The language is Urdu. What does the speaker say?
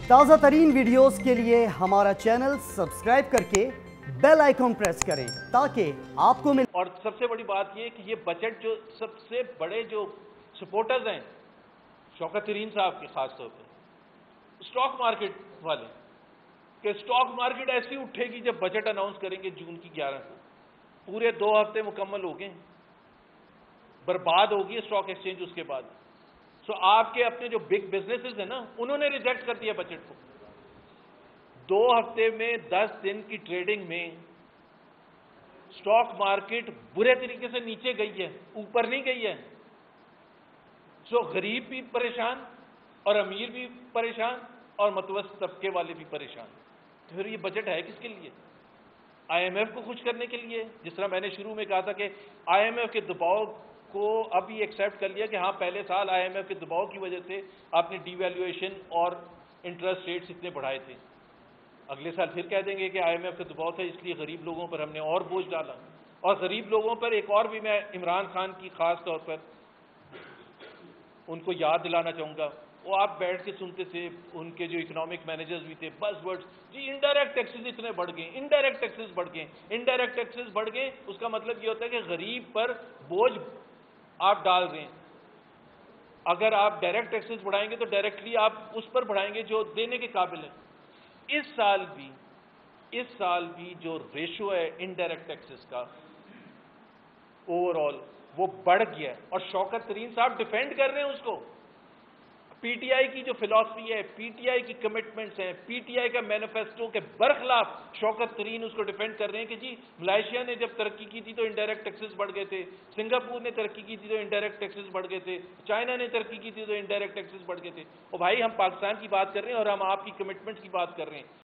تازہ ترین ویڈیوز کے لیے ہمارا چینل سبسکرائب کر کے بیل آئیکن پریس کریں تاکہ آپ کو اور سب سے بڑی بات یہ کہ یہ بجٹ جو سب سے بڑے جو سپورٹرز ہیں شوکت ترین صاحب کے خاص طور پر سٹاک مارکیٹ والے کہ سٹاک مارکیٹ ایسی اٹھے گی جب بجٹ اناؤنس کریں گے جون کی 11 کو پورے 2 ہفتے مکمل ہو گئے برباد ہوگی سٹاک ایکسچینج اس کے بعد سو آپ کے اپنے جو بگ بزنسز ہیں نا انہوں نے ریجیکٹ کر دیا بجٹ کو 2 ہفتے میں 10 دن کی ٹریڈنگ میں سٹاک مارکیٹ برے طریقے سے نیچے گئی ہے اوپر نہیں گئی ہے سو غریب بھی پریشان اور امیر بھی پریشان اور متوسط طبقے والے بھی پریشان تو پھر یہ بجٹ ہے کس کے لیے آئی ایم ایف کو خوش کرنے کے لیے جس طرح میں نے شروع میں کہا تھا کہ آئی ایم ایف کے دباؤ کو اب یہ ایکسیپٹ کر لیا کہ ہاں پہلے سال آئی ایم ایف کے دباؤ کی وجہ سے آپ نے ڈی ویلیویشن اور انٹرسٹ ریٹس اتنے بڑھائے تھے اگلے سال پھر کہہ دیں گے کہ آئی ایم ایف کے دباؤ تھا اس لیے غریب لوگوں پر ہم نے اور بوجھ ڈالا اور غریب لوگوں پر ایک اور بھی میں عمران خان کی خاص طور پر ان کو یاد دلانا چاہوں گا وہ آپ بیٹھ کے سنتے تھے ان کے جو اکنامک مینیجرز بھی تھے بس ورڈز جی انڈائریکٹ ٹیکسز اتنے بڑھ گئے انڈائریکٹ ٹیکسز بڑھ گئے انڈائریکٹ ٹیکسز بڑھ گئے اس کا مطلب یہ ہوتا ہے کہ غریب پر بوجھ آپ ڈال رہے ہیں اگر آپ ڈائریکٹ ٹیکسز بڑھائیں گے تو ڈائریکٹلی آپ اس پر بڑھائیں گے جو دینے کے قابل ہیں اس سال بھی جو ریشو ہے انڈائریکٹ ٹیکسز کا اوور آل وہ بڑھ گیا ہے اور شوکت ترین صاحب ڈیفینڈ کر رہے ہیں اس کو پی ٹی آئی کی جو فلاسفی ہے پی ٹی آئی کی کمٹمنٹس ہیں پی ٹی آئی کا مینیفیسٹو کے برخلاف شوکت ترین اس کو ڈیفینڈ کر رہے ہیں کہ جی ملائیشیا نے جب ترقی کی تھی تو انڈائریکٹ ٹیکسز بڑھ گئے تھے سنگاپور نے ترقی کی تھی تو انڈائریکٹ ٹیکسز بڑھ گئے تھے چائنا نے ترقی کی تھی تو انڈائریکٹ ٹیکسز بڑھ گئے تھے اور بھائی ہم پاکستان کی بات کر رہے ہیں اور ہم آپ کی کمٹمنٹس کی بات کر رہے ہیں